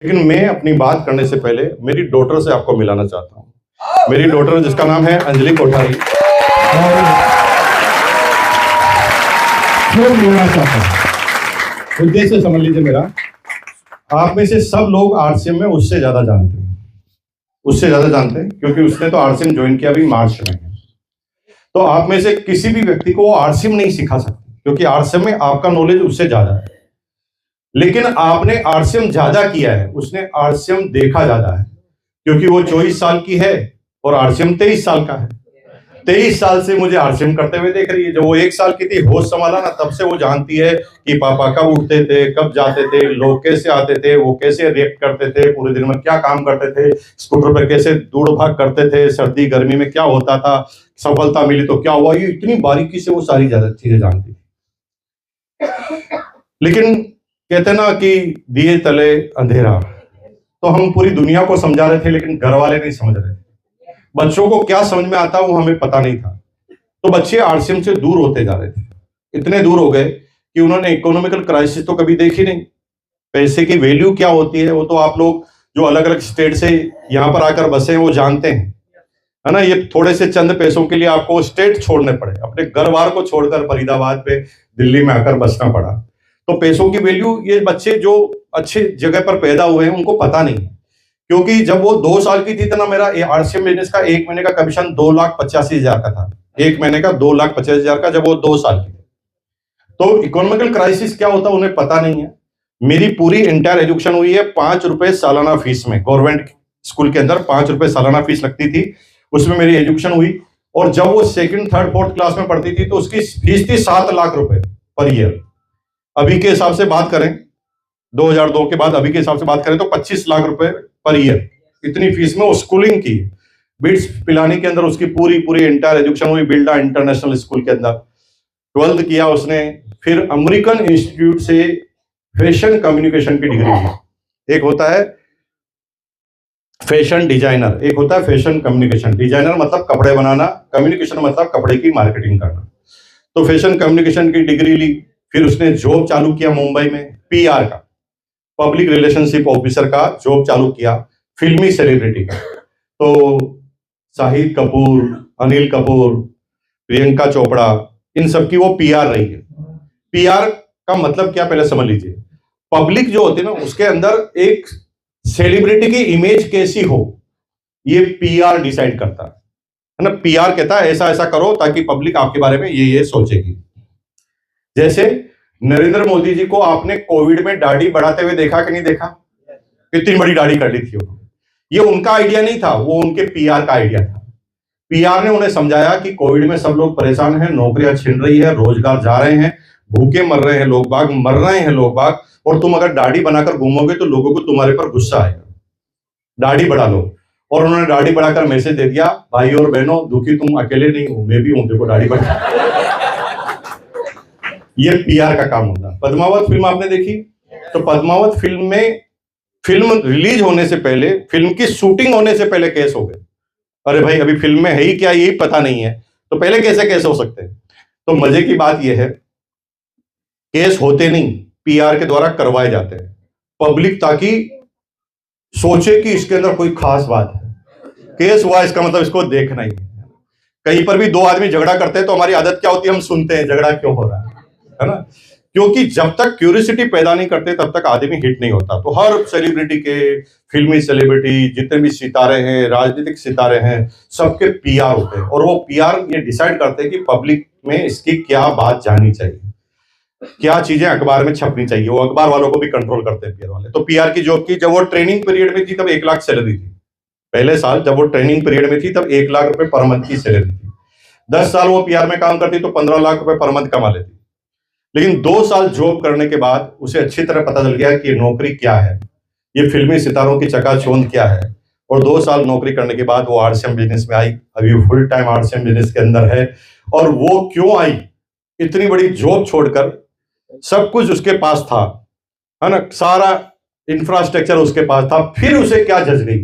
लेकिन मैं अपनी बात करने से पहले मेरी डॉटर से आपको मिलाना चाहता हूँ। मेरी डॉटर जिसका नाम है अंजलि कोठारी, और मिलाना चाहता हूँ। उद्देश्य समझ लीजिए मेरा, आप में से सब लोग आरसीएम में उससे ज्यादा जानते हैं, क्योंकि उसने तो आरसीएम ज्वाइन किया अभी मार्च में। तो आप में से किसी भी व्यक्ति को आरसीएम नहीं सिखा सकते, क्योंकि आरसीएम में आपका नॉलेज उससे ज्यादा है। लेकिन आपने आरसीएम ज्यादा किया है, उसने आरसीएम देखा ज्यादा है, क्योंकि वो 24 साल की है और आरसीएम 23 साल का है। 23 साल से मुझे आरसीएम करते हुए देख रही है। जब वो 1 साल की थी, होश संभाला ना, तब से वो जानती है कि पापा कब उठते थे, कब जाते थे, लोग कैसे आते थे, वो कैसे रिएक्ट करते थे, पूरे दिन में क्या काम करते थे, स्कूटर पर कैसे दौड़ भाग करते थे, सर्दी गर्मी में क्या होता था, सफलता मिली तो क्या हुआ। ये इतनी बारीकी से वो सारी ज्यादा चीजें जानती थी। लेकिन कहते ना कि दिए तले अंधेरा, तो हम पूरी दुनिया को समझा रहे थे, लेकिन घर वाले नहीं समझ रहे थे। बच्चों को क्या समझ में आता वो हमें पता नहीं था। तो बच्चे आरसीएम से दूर होते जा रहे थे, इतने दूर हो गए कि उन्होंने इकोनॉमिकल क्राइसिस तो कभी देखी नहीं। पैसे की वैल्यू क्या होती है वो तो आप लोग जो अलग अलग स्टेट से यहाँ पर आकर बसे हैं वो जानते हैं, है ना। ये थोड़े से चंद पैसों के लिए आपको स्टेट छोड़ने पड़े, अपने घर बार को छोड़कर फरीदाबाद पे दिल्ली में आकर बसना पड़ा। तो पैसों की वैल्यू ये बच्चे जो अच्छे जगह पर पैदा हुए हैं उनको पता नहीं है, क्योंकि जब वो 2 साल की थी तो ना, मेरा आरसीएम बिजनेस का 1 महीने का कमीशन 2,85,000 का था। 1 महीने का 2,85,000 का, जब वो 2 साल की थी। तो इकोनॉमिकल क्राइसिस क्या होता है उन्हें पता नहीं है। मेरी पूरी इंटायर एजुकेशन हुई है 5 रुपए सालाना फीस में। गवर्नमेंट स्कूल के अंदर 5 रुपए सालाना फीस लगती थी, उसमें मेरी एजुकेशन हुई। और जब वो 2nd, 3rd, 4th क्लास में पढ़ती थी तो उसकी फीस थी 7 लाख रुपए पर ईयर। अभी के हिसाब से बात करें, 2002 के बाद अभी के हिसाब से बात करें तो 25 लाख रुपए पर ईयर, इतनी फीस में वो स्कूलिंग की। बिट्स पिलानी के अंदर उसकी पूरी इंटायर एजुकेशन हुई, बिल्डा इंटरनेशनल स्कूल के अंदर। 12th किया उसने, फिर अमेरिकन इंस्टीट्यूट से फैशन कम्युनिकेशन की डिग्री ली। एक होता है फैशन डिजाइनर, एक होता है फैशन कम्युनिकेशन। डिजाइनर मतलब कपड़े बनाना, कम्युनिकेशन मतलब कपड़े की मार्केटिंग करना। तो फैशन कम्युनिकेशन की डिग्री ली, फिर उसने जॉब चालू किया मुंबई में, पीआर का, पब्लिक रिलेशनशिप ऑफिसर का जॉब चालू किया, फिल्मी सेलिब्रिटी का। तो शाहिद कपूर, अनिल कपूर, प्रियंका चोपड़ा, इन सब की वो पीआर रही है। पीआर का मतलब क्या पहले समझ लीजिए। पब्लिक जो होती है ना, उसके अंदर एक सेलिब्रिटी की इमेज कैसी हो, ये पीआर डिसाइड करता है ना। पीआर कहता है ऐसा ऐसा करो ताकि पब्लिक आपके बारे में ये सोचेगी। जैसे नरेंद्र मोदी जी को आपने कोविड में दाढ़ी बढ़ाते हुए देखा कि नहीं देखा? कितनी बड़ी दाढ़ी कर ली थी उन्होंने। ये उनका आइडिया नहीं था, वो उनके पीआर का आइडिया था। पीआर ने उन्हें समझाया कि कोविड में सब लोग परेशान हैं, नौकरियां छिन रही है, रोजगार जा रहे हैं, भूखे मर रहे हैं लोग बाग, और तुम अगर दाढ़ी बनाकर घूमोगे तो लोगों को तुम्हारे पर गुस्सा आएगा, दाढ़ी बढ़ा लो। और उन्होंने दाढ़ी बढ़ाकर मैसेज दे दिया, भाई और बहनों दुखी तुम अकेले नहीं हो, मैं भी हूं, देखो दाढ़ी बढ़ा। ये पीआर का काम होता है। पद्मावत फिल्म आपने देखी? तो पद्मावत फिल्म में, फिल्म रिलीज होने से पहले, फिल्म की शूटिंग होने से पहले केस हो गए। अरे भाई अभी फिल्म में है ही क्या यही पता नहीं है, तो पहले कैसे केस हो सकते हैं? तो मजे की बात यह है, केस होते नहीं, पीआर के द्वारा करवाए जाते हैं। पब्लिक ताकि सोचे कि इसके अंदर कोई खास बात है। केस हुआ इसका मतलब इसको देखना ही। कहीं पर भी 2 आदमी झगड़ा करते हैं तो हमारी आदत क्या होती है, हम सुनते हैं झगड़ा क्यों हो रहा है ना। क्योंकि जब तक क्यूरियोसिटी पैदा नहीं करते तब तक आदमी हिट नहीं होता। तो हर सेलिब्रिटी के, फिल्मी सेलिब्रिटी, जितने भी सितारे हैं, राजनीतिक सितारे हैं, सबके पीआर होते हैं। और वो पीआर ये डिसाइड करते हैं कि पब्लिक में इसकी क्या बात जाननी चाहिए, क्या चीजें अखबार में छपनी चाहिए। वो अखबार वालों को भी कंट्रोल करते हैं पीआर वाले। तो पीआर की जॉब की, जब वो ट्रेनिंग पीरियड में थी तब 1 लाख सैलरी थी। पहले साल जब वो ट्रेनिंग पीरियड में थी तब 1 लाख रुपए पर मंथ की सैलरी थी। 10 साल वो पीआर में काम करती तो 15 लाख रुपए पर मंथ कमा लेती। लेकिन 2 साल जॉब करने के बाद उसे अच्छी तरह पता चल गया कि नौकरी क्या है, ये फिल्मी सितारों की चकाचौंध क्या है। और 2 साल नौकरी करने के बाद वो आरसीएम बिजनेस में आई। अभी फुल टाइम आरसीएम बिजनेस के अंदर है। और वो क्यों आई? इतनी बड़ी जॉब छोड़कर, सब कुछ उसके पास था, है ना, सारा इंफ्रास्ट्रक्चर उसके पास था, फिर उसे क्या जज गई,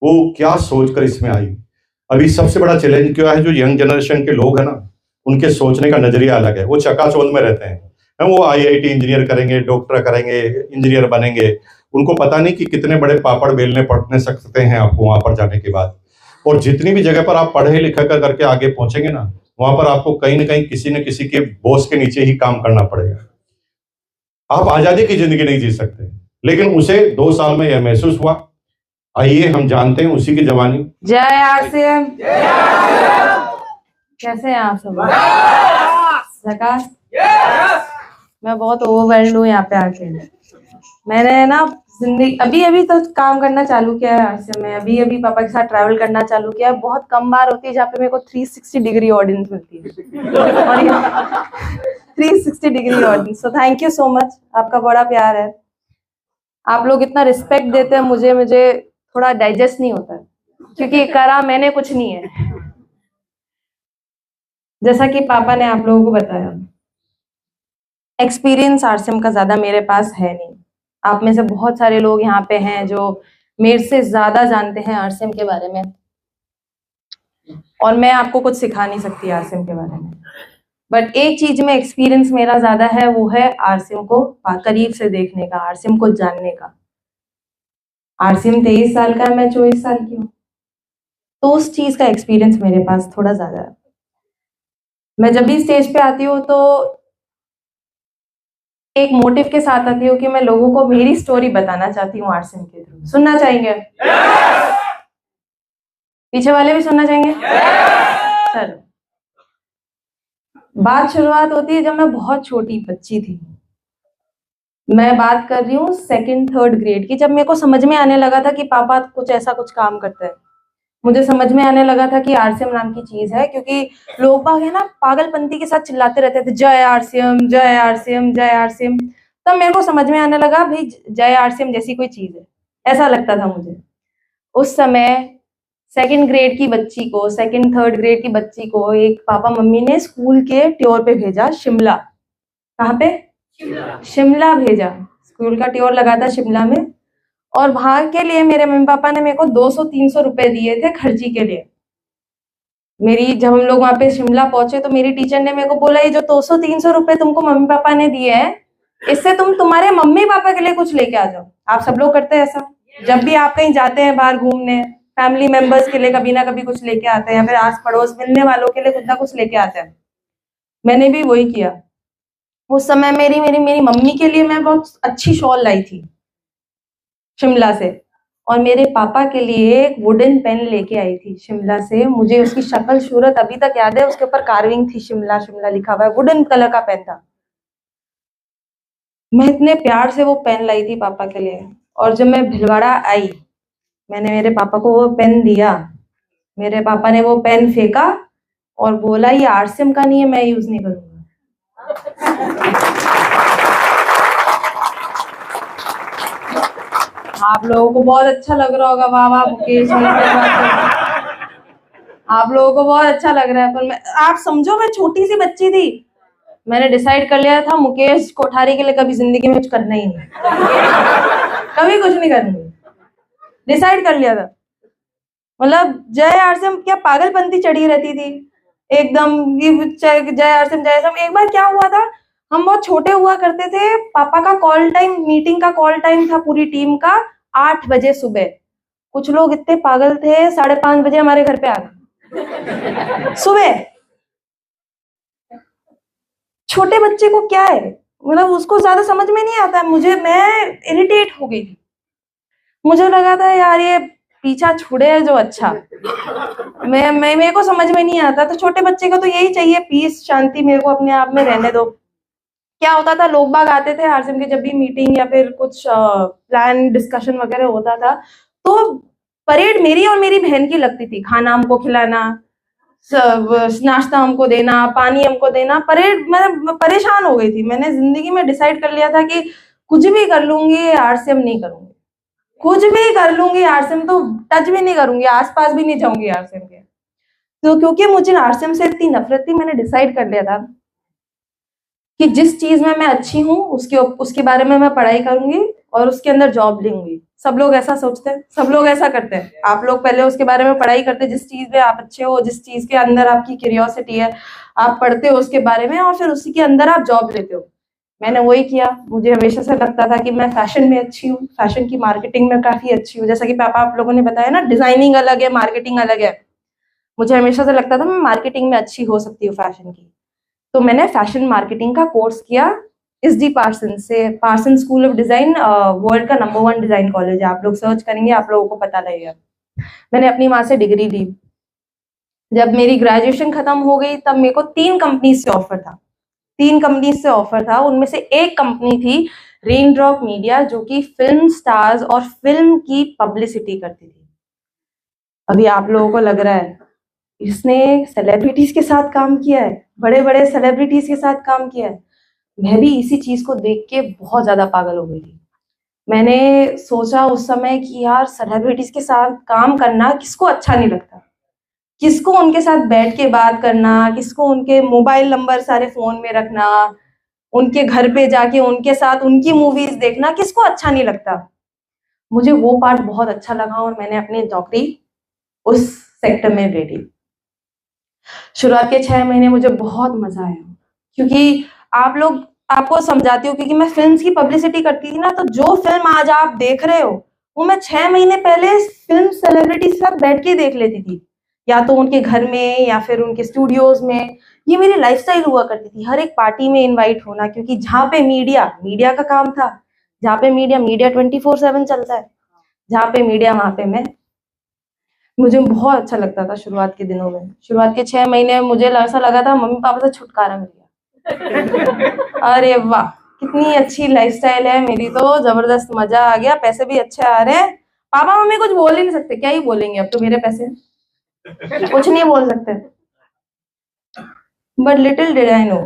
वो क्या सोचकर इसमें आई। अभी सबसे बड़ा चैलेंज क्या है, जो यंग जनरेशन के लोग हैं ना, उनके सोचने का नजरिया अलग है। वो चकाचौंध में रहते हैं, वो आईआईटी इंजीनियर करेंगे, डॉक्टर करेंगे, इंजीनियर बनेंगे, उनको पता नहीं कि कितने बड़े पापड़ बेलने पड़ने सकते हैं आपको वहां पर जाने के बाद। और जितनी भी जगह पर आप पढ़े लिखा करके आगे पहुंचेंगे ना, वहां पर आपको कहीं ना कहीं किसी न किसी के बॉस के नीचे ही काम करना पड़ेगा। आप आजादी की जिंदगी नहीं जी सकते, लेकिन उसे 2 साल में यह महसूस हुआ। आइए हम जानते हैं उसी की जवानी। जय आरसीएम। कैसे हैं आप सब? झकास। मैं बहुत ओवरवेल्ड हूँ यहाँ पे आके। मैंने ना जिंदगी अभी तो काम करना चालू किया है आरसीएम में, अभी पापा के साथ ट्रैवल करना चालू किया है। बहुत कम बार होती है जहाँ पे मेरे को 360 डिग्री ऑडियंस मिलती है और 360 degree audience. So thank you so much, आपका बड़ा प्यार है। आप लोग इतना रिस्पेक्ट देते हैं मुझे थोड़ा डाइजेस्ट नहीं होता है, क्योंकि करा मैंने कुछ नहीं है। जैसा कि पापा ने आप लोगों को बताया, एक्सपीरियंस आरसीएम का ज्यादा मेरे पास है नहीं। आप में से बहुत सारे लोग यहाँ पे हैं जो मेरे से ज्यादा जानते हैं आरसीएम के बारे में, और मैं आपको कुछ सिखा नहीं सकती आरसीएम के बारे में। बट एक चीज में एक्सपीरियंस मेरा ज्यादा है, वो है आरसीएम को करीब से देखने का, आरसीएम को जानने का। आरसीएम 23 साल का है, मैं 24 साल की हूँ, तो उस चीज का एक्सपीरियंस मेरे पास थोड़ा ज्यादा है। मैं जब भी स्टेज पे आती हूँ तो एक मोटिव के साथ आती हूँ कि मैं लोगों को मेरी स्टोरी बताना चाहती हूँ आरसीएम के थ्रू। सुनना चाहेंगे? पीछे वाले भी सुनना चाहेंगे? चलो, बात शुरुआत होती है जब मैं बहुत छोटी बच्ची थी। मैं बात कर रही हूँ 2nd 3rd ग्रेड की, जब मेरे को समझ में आने लगा था कि पापा कुछ ऐसा कुछ काम करते हैं। मुझे समझ में आने लगा था कि आरसीएम नाम की चीज है, क्योंकि लोग बाग है ना पागलपंती के साथ चिल्लाते रहते थे, जय आरसीएम जय आरसीएम जय आरसीएम। तब मेरे को समझ में आने लगा भाई जय आरसीएम जैसी कोई चीज है, ऐसा लगता था मुझे। उस समय 2nd ग्रेड की बच्ची को, 2nd 3rd ग्रेड की बच्ची को एक पापा मम्मी ने स्कूल के टूर पे भेजा, शिमला। कहाँ पे? शिमला भेजा। स्कूल का टूर लगा था शिमला में, और वहां के लिए मेरे मम्मी पापा ने मेरे को 200-300 रुपए दिए थे खर्ची के लिए। जब हम लोग वहां पे शिमला पहुंचे तो मेरी टीचर ने मेरे को बोला, ये जो 200-300 रुपए तुमको मम्मी पापा ने दिए हैं, इससे तुम तुम्हारे मम्मी पापा के लिए कुछ लेके आ जाओ। आप सब लोग करते हैं ऐसा? जब भी आप कहीं जाते हैं बाहर घूमने, फैमिली मेंबर्स के लिए कभी ना कभी कुछ लेके आते हैं, या फिर आस पड़ोस मिलने वालों के लिए कुछ ना कुछ लेके आते हैं। मैंने भी वही किया। उस समय मेरी मम्मी के लिए मैं बहुत अच्छी शॉल लाई थी शिमला से, और मेरे पापा के लिए एक वुडन पेन लेके आई थी शिमला से। मुझे उसकी शक्ल सूरत अभी तक याद है, उसके ऊपर कार्विंग थी, शिमला शिमला लिखा हुआ है, वुडन कलर का पेन था। मैं इतने प्यार से वो पेन लाई थी पापा के लिए, और जब मैं भिलवाड़ा आई, मैंने मेरे पापा को वो पेन दिया। मेरे पापा ने वो पेन फेंका और बोला, ये आरसीएम का नहीं है, मैं यूज नहीं करूंगा। आप लोगों को बहुत अच्छा लग रहा होगा, वाह वाह मुकेश, आप लोगों को बहुत अच्छा लग रहा है, पर आप समझो मैं छोटी सी बच्ची थी, मैंने डिसाइड कर लिया था मुकेश कोठारी के लिए कभी जिंदगी में कुछ करना ही नहीं, कभी कुछ नहीं करूंगी, डिसाइड कर लिया था। मतलब जय आरसीएम क्या पागलपंती चढ़ी रहती थी एकदम, जय आरसीएम जय आरसीएम। एक बार क्या हुआ था, हम बहुत छोटे हुआ करते थे, पापा का कॉल टाइम, मीटिंग का कॉल टाइम था पूरी टीम का 8 बजे सुबह। कुछ लोग इतने पागल थे, 5:30 बजे हमारे घर पे आ गए सुबह। छोटे बच्चे को क्या है, मतलब उसको ज्यादा समझ में नहीं आता। मैं इरिटेट हो गई थी, मुझे लगा था यार ये पीछा छुड़े है जो अच्छा। मेरे को समझ में नहीं आता, तो छोटे बच्चे को तो यही चाहिए, पीस शांति, मेरे को अपने आप में रहने दो। क्या होता था, लोग बाग आते थे आरसीएम के, जब भी मीटिंग या फिर कुछ प्लान डिस्कशन वगैरह होता था, तो परेड मेरी और मेरी बहन की लगती थी। खाना हमको खिलाना, नाश्ता हमको देना, पानी हमको देना, परेड। मैं परेशान हो गई थी। मैंने जिंदगी में डिसाइड कर लिया था कि कुछ भी कर लूंगी, आरसीएम नहीं करूंगी, कुछ भी कर लूंगी, आरसीएम तो टच भी नहीं करूंगी, आसपास भी नहीं जाऊंगी आरसीएम के। तो क्योंकि मुझे आरसीएम से इतनी नफरत थी, मैंने डिसाइड कर लिया था कि जिस चीज में मैं अच्छी हूँ उसके बारे में मैं पढ़ाई करूंगी और उसके अंदर जॉब लूंगी। सब लोग ऐसा सोचते हैं, सब लोग ऐसा करते हैं। आप लोग पहले उसके बारे में पढ़ाई करते हैं, जिस चीज में आप अच्छे हो, जिस चीज के अंदर आपकी क्यूरियोसिटी है, आप पढ़ते हो उसके बारे में और फिर उसी के अंदर आप जॉब लेते हो। मैंने वही किया। मुझे हमेशा से लगता था कि मैं फैशन में अच्छी हूँ, फैशन की मार्केटिंग में काफी अच्छी हूँ। जैसा कि पापा आप लोगों ने बताया ना, डिजाइनिंग अलग है, मार्केटिंग अलग है। मुझे हमेशा से लगता था मैं मार्केटिंग में अच्छी हो सकती हूँ फैशन की। तो मैंने फैशन मार्केटिंग का कोर्स किया एसडी पार्सन से। Parson school of design world का नंबर 1 डिजाइन कॉलेज है। आप लोग सर्च करेंगे, आप लोगों को पता लगेगा। मैंने अपनी माँ से डिग्री ली। जब मेरी ग्रेजुएशन खत्म हो गई तब मेरे को 3 कंपनी से ऑफर था। 3 कंपनी से ऑफर था, उनमें से एक कंपनी थी रेनड्रॉप मीडिया, जो कि फिल्म स्टार्स और फिल्म की पब्लिसिटी करती थी। अभी आप लोगों को लग रहा है इसने सेलिब्रिटीज के साथ काम किया है, बड़े बड़े सेलिब्रिटीज के साथ काम किया है। मैं भी इसी चीज को देख के बहुत ज्यादा पागल हो गई थी। मैंने सोचा उस समय कि यार सेलिब्रिटीज के साथ काम करना किसको अच्छा नहीं लगता, किसको उनके साथ बैठ के बात करना, किसको उनके मोबाइल नंबर सारे फोन में रखना, उनके घर पे जाके उनके साथ उनकी मूवीज देखना, किसको अच्छा नहीं लगता। मुझे वो पार्ट बहुत अच्छा लगा और मैंने अपनी नौकरी उस सेक्टर में ले ली। शुरुआत के 6 महीने मुझे बहुत मजा आया, क्योंकि आपको समझाती हूँ, क्योंकि मैं फिल्म्स की पब्लिसिटी करती थी ना, तो जो फिल्म आज आप देख रहे हो वो मैं 6 महीने पहले फिल्म सेलिब्रिटी के साथ बैठ के देख लेती थी, या तो उनके घर में या फिर उनके स्टूडियोज में। ये मेरी लाइफस्टाइल हुआ करती थी, हर एक पार्टी में इनवाइट होना, क्योंकि जहाँ पे मीडिया का काम था, जहाँ पे मीडिया 24/7 चलता है, जहाँ पे मीडिया वहां पे मैं। मुझे बहुत अच्छा लगता था शुरुआत के दिनों में। शुरुआत के 6 महीने में मुझे ऐसा लगा था मम्मी पापा से छुटकारा मिल गया। अरे वाह, कितनी अच्छी लाइफस्टाइल है मेरी, तो जबरदस्त मजा आ गया, पैसे भी अच्छे आ रहे हैं। पापा मम्मी कुछ बोल ही नहीं सकते, क्या ही बोलेंगे, अब तो मेरे पैसे, कुछ नहीं बोल सकते। But little did I know,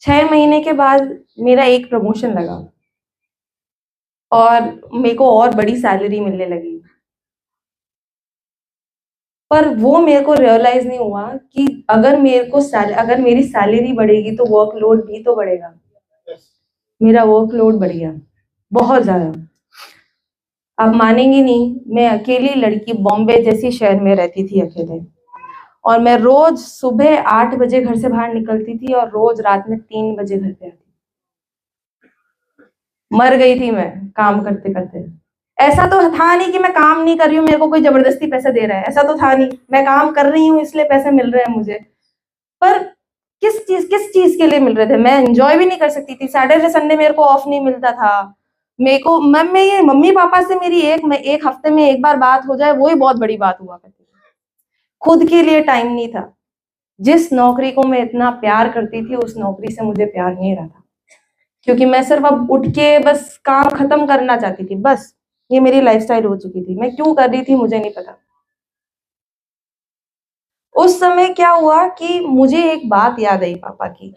6 महीने के बाद मेरा एक प्रमोशन लगा और मेरे को और बड़ी सैलरी मिलने लगी। पर वो मेरे को रियलाइज नहीं हुआ कि अगर मेरी सैलरी बढ़ेगी तो वर्कलोड भी तो बढ़ेगा। मेरा वर्कलोड बढ़ गया बहुत ज्यादा। आप मानेंगी नहीं, मैं अकेली लड़की बॉम्बे जैसी शहर में रहती थी अकेले, और मैं रोज सुबह 8 बजे घर से बाहर निकलती थी और रोज रात में 3 बजे घर पे आती। मर गई थी मैं काम करते करते। ऐसा तो था नहीं कि मैं काम नहीं कर रही हूँ, मेरे को कोई जबरदस्ती पैसे दे रहा है, ऐसा तो था नहीं। मैं काम कर रही हूँ इसलिए पैसे मिल रहे हैं मुझे। पर किस चीज के लिए मिल रहे थे? मैं एंजॉय भी नहीं कर सकती थी। सैटरडे संडे मेरे को ऑफ नहीं मिलता था। मेरे को मैं ये मम्मी पापा से मेरी एक हफ्ते में एक बार बात हो जाए, वही बहुत बड़ी बात हुआ करती थी। खुद के लिए टाइम नहीं था। जिस नौकरी को मैं इतना प्यार करती थी, उस नौकरी से मुझे प्यार नहीं रहा था, क्योंकि मैं सिर्फ अब उठ के बस काम खत्म करना चाहती थी, बस। ये मेरी लाइफस्टाइल हो चुकी थी। मैं क्यों कर रही थी मुझे नहीं पता। उस समय क्या हुआ कि मुझे एक बात याद आई पापा की।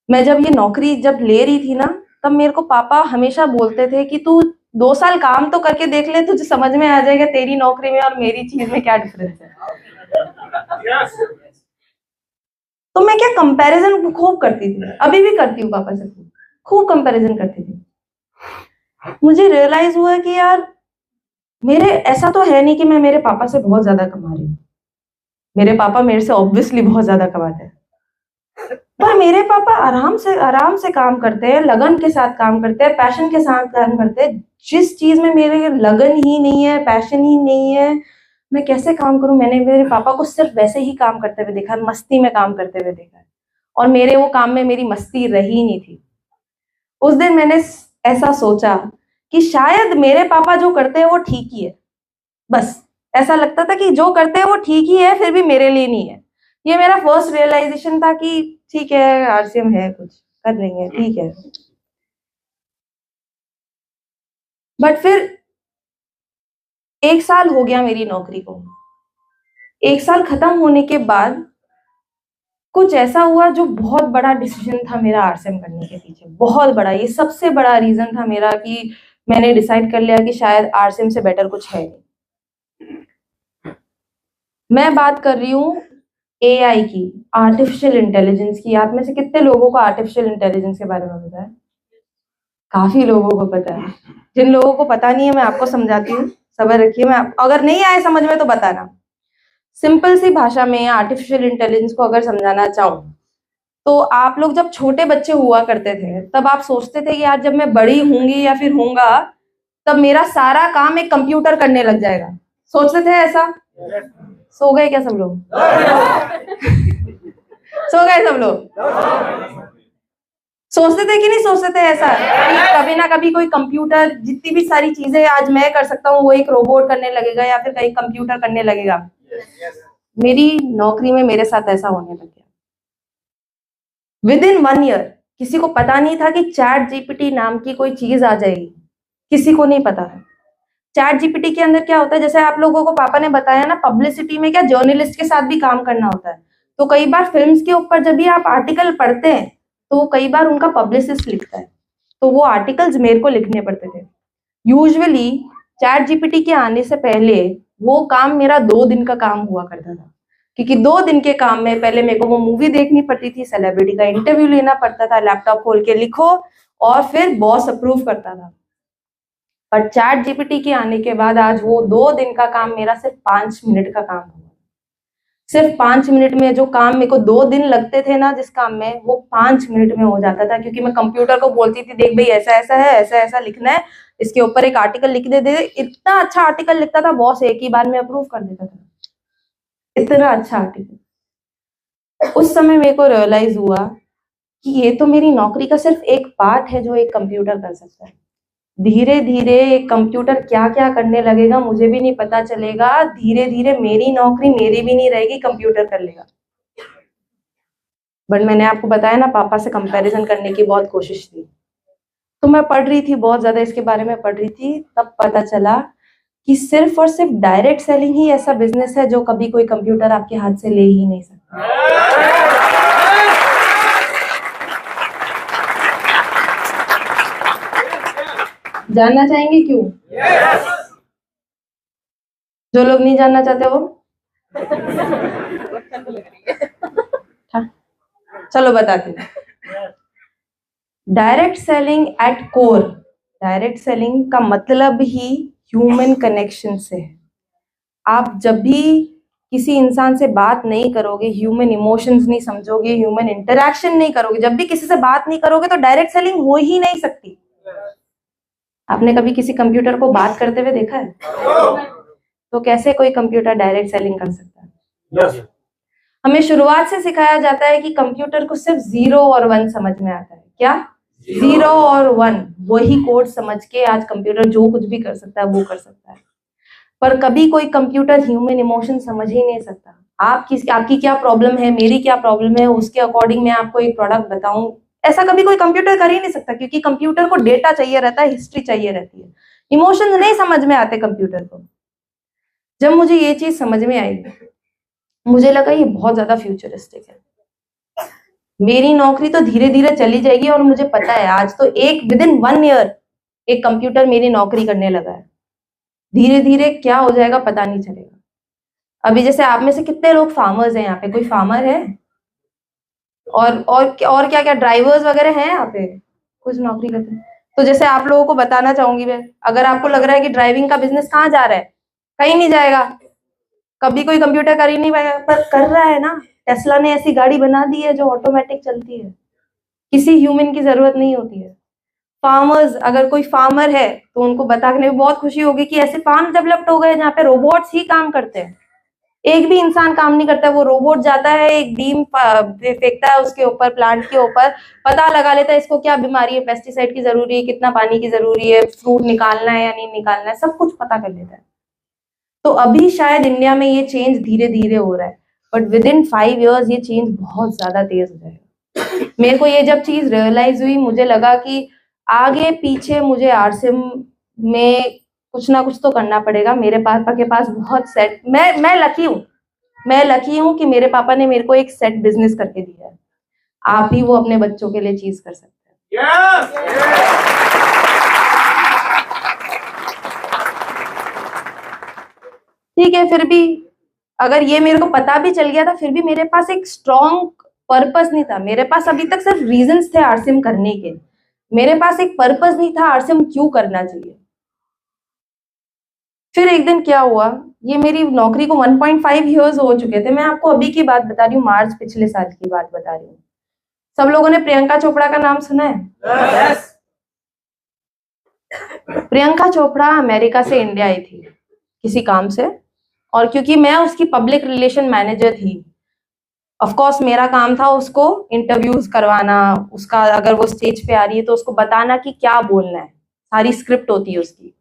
मैं जब ये नौकरी ले रही थी ना, तब मेरे को पापा हमेशा बोलते थे कि तू 2 साल काम तो करके देख ले, तुझे समझ में आ जाएगा तेरी नौकरी में और मेरी चीज में क्या डिफरेंस है। तो मैं क्या कंपैरिजन खूब करती थी, अभी भी करती हूँ पापा से, खूब कंपैरिजन करती थी। मुझे रियलाइज हुआ कि यार मेरे ऐसा तो है नहीं कि मैं मेरे पापा से बहुत ज्यादा कमा रही हूँ। मेरे पापा मेरे से ऑब्वियसली बहुत ज्यादा कमाते हैं, पर मेरे पापा आराम से काम करते हैं, लगन के साथ काम करते हैं, पैशन के साथ काम करते हैं। जिस चीज में मेरे लगन ही नहीं है, पैशन ही नहीं है, मैं कैसे काम करूं? मैंने मेरे पापा को सिर्फ वैसे ही काम करते हुए देखा है, मस्ती में काम करते हुए देखा है, और मेरे वो काम में मेरी मस्ती रही नहीं थी। उस दिन मैंने ऐसा सोचा कि शायद मेरे पापा जो करते हैं वो ठीक ही है। बस ऐसा लगता था कि जो करते हैं वो ठीक ही है, फिर भी मेरे लिए नहीं है। ये मेरा फर्स्ट रियलाइजेशन था कि ठीक है, आरसीएम है, कुछ कर लेंगे, ठीक है। बट फिर 1 साल हो गया मेरी नौकरी को। 1 साल खत्म होने के बाद कुछ ऐसा हुआ जो बहुत बड़ा डिसीजन था मेरा आरसीएम करने के पीछे, बहुत बड़ा। ये सबसे बड़ा रीजन था मेरा कि मैंने डिसाइड कर लिया कि शायद आरसीएम से बेटर कुछ है नहीं। मैं बात कर रही हूँ एआई की, आर्टिफिशियल इंटेलिजेंस की। आप में से कितने लोगों को आर्टिफिशियल इंटेलिजेंस के बारे में पता है? काफी लोगों को पता है। जिन लोगों को पता नहीं है मैं आपको समझाती हूँ, सब्र रखिए। अगर नहीं आए समझ में तो बताना। सिंपल सी भाषा में आर्टिफिशियल इंटेलिजेंस को अगर समझाना चाहूँ तो आप लोग जब छोटे बच्चे हुआ करते थे तब आप सोचते थे कि यार जब मैं बड़ी होंगी या फिर होऊंगा तब मेरा सारा काम एक कंप्यूटर करने लग जाएगा। सोचते थे ऐसा? सो गए क्या सब लोग? सो गए सब लोग? सोचते थे कि नहीं सोचते थे ऐसा कि कभी ना कभी कोई कंप्यूटर, जितनी भी सारी चीजें आज मैं कर सकता हूँ वो एक रोबोट करने लगेगा या फिर कहीं कंप्यूटर करने लगेगा। मेरी नौकरी में मेरे साथ ऐसा होने लग गया। विद इन 1 ईयर किसी को पता नहीं था कि चैट जीपीटी नाम की कोई चीज आ जाएगी, किसी को नहीं पता था। चैट जीपीटी के अंदर क्या होता है, जैसे आप लोगों को पापा ने बताया ना, पब्लिसिटी में क्या जर्नलिस्ट के साथ भी काम करना होता है। तो कई बार फिल्म्स के ऊपर जब भी आप आर्टिकल पढ़ते हैं तो कई बार उनका पब्लिसिस्ट लिखता है, तो वो आर्टिकल्स मेरे को लिखने पड़ते थे। यूजुअली चैट जीपीटी के आने से पहले वो काम मेरा 2 दिन का काम हुआ करता था, क्योंकि 2 दिन के काम में पहले मेरे को वो मूवी देखनी पड़ती थी, सेलिब्रिटी का इंटरव्यू लेना पड़ता था, लैपटॉप खोल के लिखो और फिर बॉस अप्रूव करता था। पर चैट जीपीटी के आने के बाद आज वो 2 दिन का काम मेरा सिर्फ 5 मिनट का काम हुआ। सिर्फ 5 मिनट में जो काम मेरे को 2 दिन लगते थे ना जिस काम में, वो 5 मिनट में हो जाता था, क्योंकि मैं कंप्यूटर को बोलती थी देख भाई ऐसा ऐसा है, ऐसा ऐसा लिखना है, इसके ऊपर एक आर्टिकल लिख दे। इतना अच्छा आर्टिकल लिखता था बॉस, एक ही बार में अप्रूव कर देता था, इतना अच्छा आर्टिकल। उस समय मेरे को रियलाइज हुआ कि ये तो मेरी नौकरी का सिर्फ एक पार्ट है जो एक कंप्यूटर कर सकता है। धीरे धीरे एक कंप्यूटर क्या क्या करने लगेगा मुझे भी नहीं पता चलेगा। धीरे धीरे मेरी नौकरी मेरी भी नहीं रहेगी, कंप्यूटर कर लेगा। बट मैंने आपको बताया ना, पापा से कंपैरिजन करने की बहुत कोशिश थी, तो मैं पढ़ रही थी, बहुत ज्यादा इसके बारे में पढ़ रही थी, तब पता चला कि सिर्फ और सिर्फ डायरेक्ट सेलिंग ही ऐसा बिजनेस है जो कभी कोई कंप्यूटर आपके हाथ से ले ही नहीं सकता। जानना चाहेंगे क्यों? जो लोग नहीं जानना चाहते वो हाँ, चलो बताती हूँ। Direct selling at core, direct selling का मतलब ही ह्यूमन कनेक्शन से है। आप जब भी किसी इंसान से बात नहीं करोगे, ह्यूमन इमोशंस नहीं समझोगे, ह्यूमन इंटरेक्शन नहीं करोगे, जब भी किसी से बात नहीं करोगे तो डायरेक्ट सेलिंग हो ही नहीं सकती। आपने कभी किसी कंप्यूटर को बात करते हुए देखा है? तो कैसे कोई कंप्यूटर डायरेक्ट सेलिंग कर सकता है? yes. हमें शुरुआत से सिखाया जाता है कि कंप्यूटर को सिर्फ 0 और 1 समझ में आता है। क्या? 0 और 1, वही कोड समझ के आज कंप्यूटर जो कुछ भी कर सकता है वो कर सकता है। पर कभी कोई कंप्यूटर ह्यूमन इमोशन समझ ही नहीं सकता। आपकी क्या प्रॉब्लम है, मेरी क्या प्रॉब्लम है, उसके अकॉर्डिंग मैं आपको एक प्रोडक्ट बताऊं, ऐसा कभी कोई कंप्यूटर कर ही नहीं सकता, क्योंकि कंप्यूटर को डेटा चाहिए रहता है, हिस्ट्री चाहिए रहती है, इमोशंस नहीं समझ में आते कंप्यूटर को। जब मुझे ये चीज समझ में आई, मुझे लगा ये बहुत ज्यादा फ्यूचरिस्टिक है, मेरी नौकरी तो धीरे धीरे चली जाएगी। और मुझे पता है आज तो विद इन 1 ईयर एक कंप्यूटर मेरी नौकरी करने लगा है। धीरे धीरे क्या हो जाएगा पता नहीं चलेगा। अभी जैसे आप में से कितने लोग फार्मर्स हैं यहाँ पे? कोई फार्मर है? और क्या क्या ड्राइवर्स वगैरह हैं यहाँ पे, कुछ नौकरी करते हैं? तो जैसे आप लोगों को बताना चाहूंगी मैं, अगर आपको लग रहा है कि ड्राइविंग का बिजनेस कहाँ जा रहा है, कहीं नहीं जाएगा, कभी कोई कंप्यूटर कर ही नहीं पाएगा, पर कर रहा है ना। टेस्ला ने ऐसी गाड़ी बना दी है जो ऑटोमेटिक चलती है, किसी ह्यूमन की जरूरत नहीं होती है। फार्मर्स, अगर कोई फार्मर है तो उनको बताने में बहुत खुशी होगी कि ऐसे फार्म डेवलप्ड हो गए जहाँ पे रोबोट्स ही काम करते हैं, एक भी इंसान काम नहीं करता, वो रोबोट जाता है, एक बीम फेंकता है उसके ऊपर, प्लांट के ऊपर, पता लगा लेता है इसको क्या बीमारी है, पेस्टिसाइड की जरूरी है, कितना पानी की जरूरी है, फ्रूट निकालना है या नहीं निकालना है, सब कुछ पता कर लेता है। तो अभी शायद इंडिया में ये चेंज धीरे धीरे हो रहा है, बट विद इन 5 ईयर्स ये चेंज बहुत ज्यादा तेज हो जाएगा। मेरे को ये जब चीज रियलाइज हुई, मुझे लगा कि आगे पीछे मुझे आरसीएम में कुछ ना कुछ तो करना पड़ेगा। मेरे पापा के पास बहुत सेट, मैं लकी हूँ कि मेरे पापा ने मेरे को एक सेट बिजनेस करके दिया है। आप भी वो अपने बच्चों के लिए चीज कर सकते हैं। ठीक है, फिर भी अगर ये मेरे को पता भी चल गया था, फिर भी मेरे पास एक स्ट्रॉन्ग पर्पस नहीं था। मेरे पास अभी तक सिर्फ रीजंस थे आरसीएम करने के, मेरे पास एक पर्पस नहीं था आरसीएम क्यों करना चाहिए। फिर एक दिन क्या हुआ, ये मेरी नौकरी को 1.5 ईयर्स हो चुके थे। मैं आपको अभी की बात बता रही हूँ, मार्च पिछले साल की बात बता रही हूँ। सब लोगों ने प्रियंका चोपड़ा का नाम सुना है? Yes. प्रियंका चोपड़ा अमेरिका से इंडिया आई थी किसी काम से, और क्योंकि मैं उसकी पब्लिक रिलेशन मैनेजर थी, ऑफ कोर्स मेरा काम था उसको इंटरव्यूज करवाना, उसका अगर वो स्टेज पे आ रही है तो उसको बताना कि क्या बोलना है, सारी स्क्रिप्ट होती है उसकी।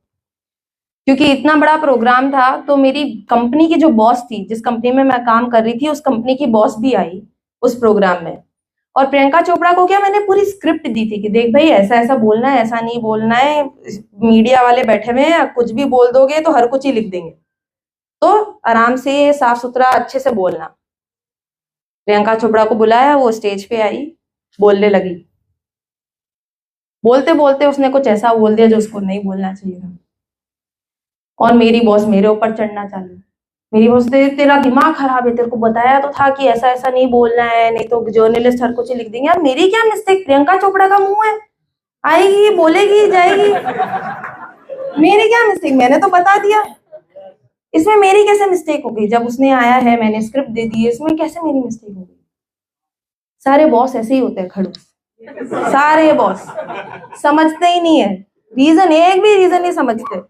क्योंकि इतना बड़ा प्रोग्राम था तो मेरी कंपनी की जो बॉस थी, जिस कंपनी में मैं काम कर रही थी, उस कंपनी की बॉस भी आई उस प्रोग्राम में। और प्रियंका चोपड़ा को क्या, मैंने पूरी स्क्रिप्ट दी थी कि देख भाई ऐसा ऐसा बोलना है, ऐसा नहीं बोलना है, मीडिया वाले बैठे हुए हैं, कुछ भी बोल दोगे तो हर कुछ ही लिख देंगे, तो आराम से साफ सुथरा अच्छे से बोलना। प्रियंका चोपड़ा को बुलाया, वो स्टेज पे आई, बोलने लगी। बोलते बोलते उसने कुछ ऐसा बोल दिया जो उसको नहीं बोलना चाहिए था, और मेरी बॉस मेरे ऊपर चढ़ना चालू। मेरी बॉस ने, तेरा दिमाग खराब है, तेरे को बताया तो था कि ऐसा ऐसा नहीं बोलना है, नहीं तो जर्नलिस्ट हर कुछ ही लिख देंगे। यार मेरी क्या मिस्टेक, प्रियंका चोपड़ा का मुंह है, आएगी बोलेगी जाएगी, मेरी क्या मिस्टेक, मैंने तो बता दिया, इसमें मेरी कैसे मिस्टेक हो गई? जब उसने आया है, मैंने स्क्रिप्ट दे दी है, इसमें कैसे मेरी मिस्टेक हो गई? सारे बॉस ऐसे ही होते हैं, खड़ूस, सारे बॉस समझते ही नहीं है रीजन, एक भी रीजन नहीं समझते।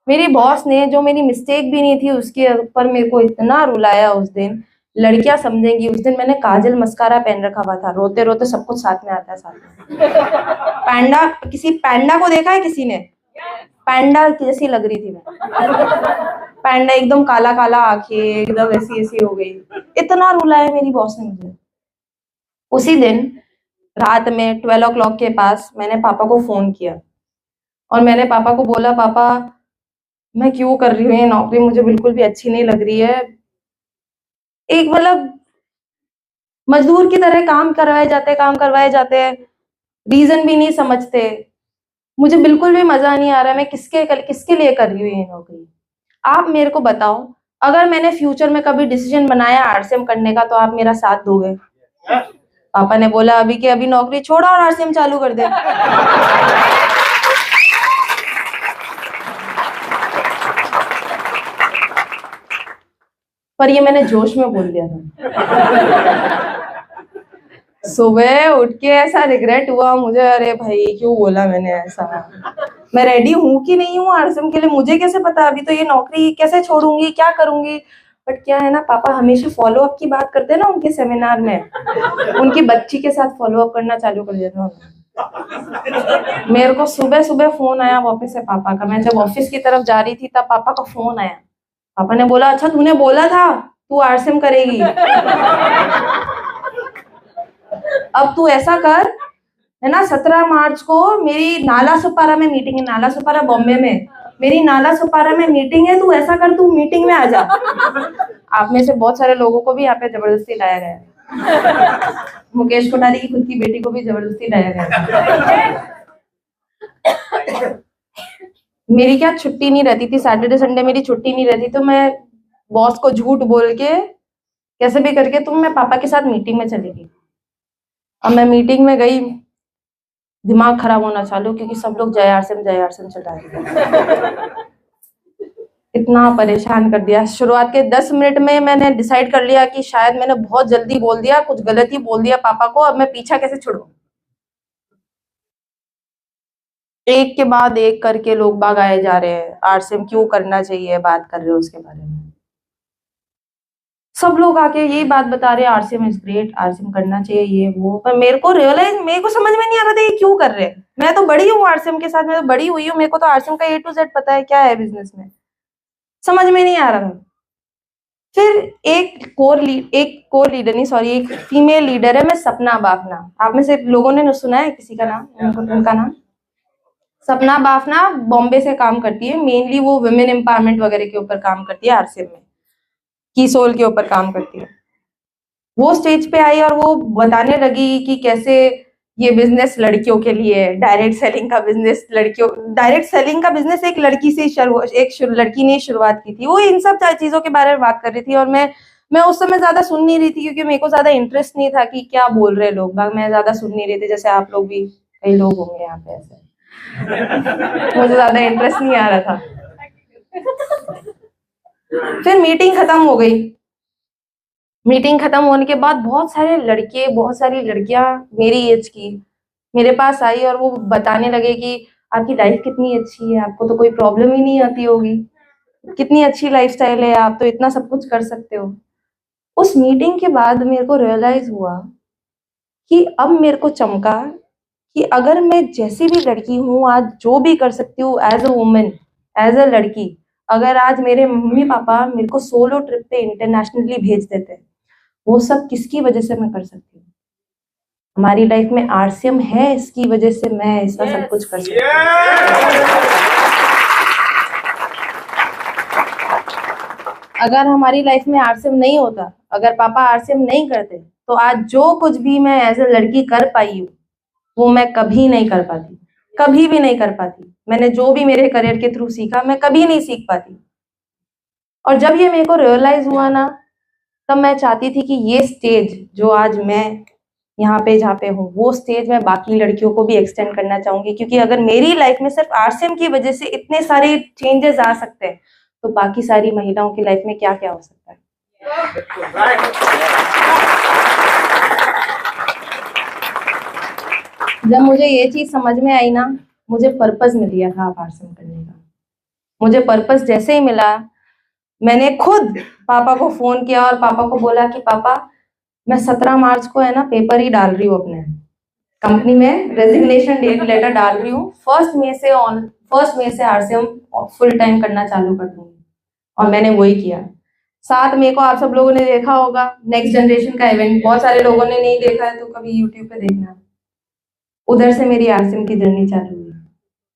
मेरी बॉस ने, जो मेरी मिस्टेक भी नहीं थी, उसके ऊपर मेरे को इतना रुलाया उस दिन। लड़कियां समझेंगी, उस दिन मैंने काजल मस्कारा पहन रखा हुआ था, रोते रोते सब कुछ साथ में आता है साथ में। पैंडा, किसी पैंडा को देखा है किसी ने? पैंडा जैसी लग रही थी मैं, पैंडा एकदम काला काला आंखें, एकदम ऐसी ऐसी हो गई। इतना रुलाया मेरी बॉस ने मुझे। उसी दिन रात में 12 o'clock के पास मैंने पापा को फोन किया, और मैंने पापा को बोला, पापा मैं क्यों कर रही हूँ ये नौकरी, मुझे बिल्कुल भी अच्छी नहीं लग रही है। एक मतलब मजदूर की तरह काम करवाए जाते हैं, रीजन भी नहीं समझते, मुझे बिल्कुल भी मजा नहीं आ रहा है, मैं किसके लिए कर रही हूँ ये नौकरी। आप मेरे को बताओ, अगर मैंने फ्यूचर में कभी डिसीजन बनाया आरसीएम करने का, तो आप मेरा साथ दोगे? पापा ने बोला, अभी के अभी नौकरी छोड़ा और आरसीएम चालू कर दे। पर ये मैंने जोश में बोल दिया था। सुबह उठ के ऐसा रिग्रेट हुआ मुझे, अरे भाई क्यों बोला मैंने ऐसा, मैं रेडी हूँ कि नहीं हूँ आरसीएम के लिए, मुझे कैसे पता, अभी तो ये नौकरी कैसे छोड़ूंगी, क्या करूंगी। बट क्या है ना, पापा हमेशा फॉलो अप की बात करते हैं ना उनके सेमिनार में, उनकी बच्ची के साथ फॉलो अप करना चालू कर देता हूँ। मेरे को सुबह सुबह फोन आया वापस से पापा का, मैं जब ऑफिस की तरफ जा रही थी तब पापा का फोन आया। पापा ने बोला, अच्छा तूने बोला था तू आरसीएम करेगी, अब तू ऐसा कर, है ना, 17 मार्च को मेरी नाला सुपारा में मीटिंग है, नाला सुपारा बॉम्बे में, मेरी नाला सुपारा में मीटिंग है, तू ऐसा कर, तू मीटिंग में आ जा। आप में से बहुत सारे लोगों को भी यहाँ पे जबरदस्ती लाया गया है, मुकेश कोठारी की खुद की बेटी को भी जबरदस्ती लाया गया। मेरी क्या छुट्टी नहीं रहती थी, सैटरडे संडे मेरी छुट्टी नहीं रहती, तो मैं बॉस को झूठ बोल के कैसे भी करके मैं पापा के साथ मीटिंग में चली गई। अब मैं मीटिंग में गई, दिमाग खराब होना चालू, क्योंकि सब लोग जय आरसीएम चला रहे। इतना परेशान कर दिया। शुरुआत के 10 मिनट में मैंने डिसाइड कर लिया कि शायद मैंने बहुत जल्दी बोल दिया, कुछ गलत ही बोल दिया पापा को, अब मैं पीछा कैसे छुड़ूं। एक के बाद एक करके लोग बाग आए जा रहे हैं, आरसीएम क्यों करना चाहिए, बात कर रहे हो उसके बारे में। सब लोग आके यही बात बता रहे हैं, आरसीएम इज ग्रेट, आरसीएम करना चाहिए, ये वो। पर मेरे को समझ में नहीं आ रहा था ये क्यों कर रहे हैं। मैं तो बड़ी हूँ आरसीएम के साथ, मैं तो बड़ी हुई हूँ, मेरे को तो आरसीएम का A to Z पता है क्या है बिजनेस में, समझ में नहीं आ रहा था। फिर एक कोर लीडर नहीं, सॉरी, एक फीमेल लीडर है, मैं सपना बाफना, आप में से लोगों ने सुना है किसी का नाम, उनका नाम सपना बाफना, बॉम्बे से काम करती है, मेनली वो वुमेन एम्पावरमेंट वगैरह के ऊपर काम करती है, आरसीएम में की सोल के ऊपर काम करती है। वो स्टेज पे आई और वो बताने लगी कि कैसे ये बिजनेस लड़कियों के लिए है, डायरेक्ट सेलिंग का बिजनेस, एक लड़की से एक लड़की ने शुरुआत की थी। वो इन सब चीजों के बारे में बात कर रही थी, और मैं उस समय ज्यादा सुन नहीं रही थी, क्योंकि मेरे को ज्यादा इंटरेस्ट नहीं था कि क्या बोल रहे लोग, मैं ज्यादा सुन नहीं रही थी, जैसे आप लोग भी, कई लोग होंगे यहाँ पे ऐसे। मुझे ज्यादा इंटरेस्ट नहीं आ रहा था। फिर मीटिंग खत्म हो गई, मीटिंग खत्म होने के बाद बहुत सारे लड़के, बहुत सारी लड़कियां मेरी एज की मेरे पास आई और वो बताने लगे कि आपकी लाइफ कितनी अच्छी है, आपको तो कोई प्रॉब्लम ही नहीं आती होगी, कितनी अच्छी लाइफस्टाइल है, आप तो इतना सब कुछ कर सकते हो। उस मीटिंग के बाद मेरे को रियलाइज हुआ कि अब मेरे को चमका कि अगर मैं जैसी भी लड़की हूँ आज, जो भी कर सकती हूँ as a woman, as a लड़की, अगर आज मेरे मम्मी पापा मेरे को सोलो ट्रिप पे इंटरनेशनली भेज देते हैं, वो सब किसकी वजह से मैं कर सकती हूँ? हमारी लाइफ में आरसीएम है, इसकी वजह से मैं ऐसा सब कुछ कर सकती हूँ। अगर हमारी लाइफ में आरसीएम नहीं होता, अगर पापा आरसीएम नहीं करते, तो आज जो कुछ भी मैं एज अ लड़की कर पाई हूँ वो मैं कभी नहीं कर पाती, कभी भी नहीं कर पाती। मैंने जो भी मेरे करियर के थ्रू सीखा मैं कभी नहीं सीख पाती। और जब ये मेरे को रियलाइज हुआ ना, तब मैं चाहती थी कि ये स्टेज जो आज मैं यहाँ पे जहाँ पे हूँ, वो स्टेज मैं बाकी लड़कियों को भी एक्सटेंड करना चाहूंगी, क्योंकि अगर मेरी लाइफ में सिर्फ आरसीएम की वजह से इतने सारे चेंजेस आ सकते हैं, तो बाकी सारी महिलाओं की लाइफ में क्या क्या हो सकता है। जब मुझे ये चीज समझ में आई ना, मुझे पर्पस मिल गया था आरसीएम करने का। मुझे पर्पस जैसे ही मिला, मैंने खुद पापा को फोन किया और पापा को बोला कि पापा मैं 17 मार्च को है ना पेपर ही डाल रही हूँ, अपने कंपनी में रेजिग्नेशन लेटर डाल रही हूँ। 1 मई से आरसीएम फुल टाइम करना चालू कर दूंगी। और मैंने वही किया। 7 मई को आप सब लोगों ने देखा होगा नेक्स्ट जनरेशन का इवेंट, बहुत सारे लोगों ने नहीं देखा है तो कभी यूट्यूब पे देखना। उधर से मेरी आरसीएम की जर्नी चालू हुई।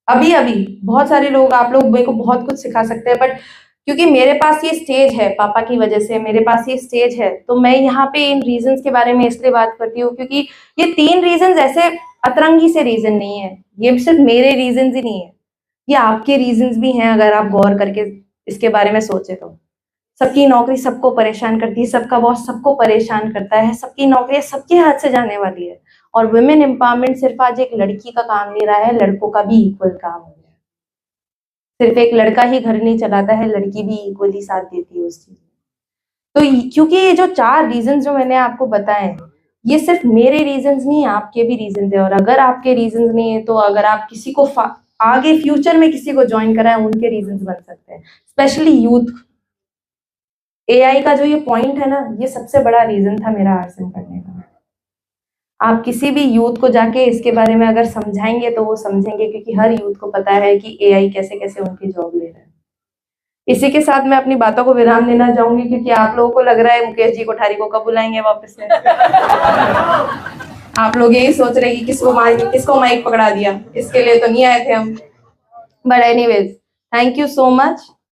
अभी अभी बहुत सारे लोग, आप लोग मेरे को बहुत कुछ सिखा सकते हैं, बट क्योंकि मेरे पास ये स्टेज है, पापा की वजह से मेरे पास ये स्टेज है, तो मैं यहाँ पे इन रीजंस के बारे में इसलिए बात करती हूँ क्योंकि ये 3 रीजंस ऐसे अतरंगी से रीजन नहीं है, ये सिर्फ मेरे रीजंस ही नहीं है, ये आपके रीजंस भी हैं अगर आप गौर करके इसके बारे में सोचे तो। सबकी नौकरी सबको परेशान करती है, सबका बॉस सबको परेशान करता है, सबकी नौकरी सबके हाथ से जाने वाली है। और वुमेन एम्पावरमेंट सिर्फ आज एक लड़की का काम नहीं रहा है, लड़कों का भी इक्वल काम हो गया है। सिर्फ एक लड़का ही घर नहीं चलाता है, लड़की भी इक्वली साथ देती है उस चीज में। तो क्योंकि ये जो 4 रीजंस जो मैंने आपको बताए, ये सिर्फ मेरे रीजंस नहीं, आपके भी रीजंस है। और अगर आपके रीजंस नहीं है तो अगर आप किसी को आगे फ्यूचर में किसी को ज्वाइन कराएं, उनके रीजंस बन सकते हैं, स्पेशली यूथ। एआई का जो ये पॉइंट है ना, ये सबसे बड़ा रीजन था मेरा आरसीएम करने का। आप किसी भी यूथ को जाके इसके बारे में अगर समझाएंगे तो वो समझेंगे, क्योंकि हर यूथ को पता है कि एआई कैसे कैसे उनकी जॉब ले रहा है। इसी के साथ मैं अपनी बातों को विराम देना चाहूंगी, क्योंकि आप लोगों को लग रहा है मुकेश जी कोठारी को कब बुलाएंगे वापस से। आप लोग यही सोच रहे कि किसको माइक पकड़ा दिया, इसके लिए तो नहीं आए थे हम। But anyways, thank you so much.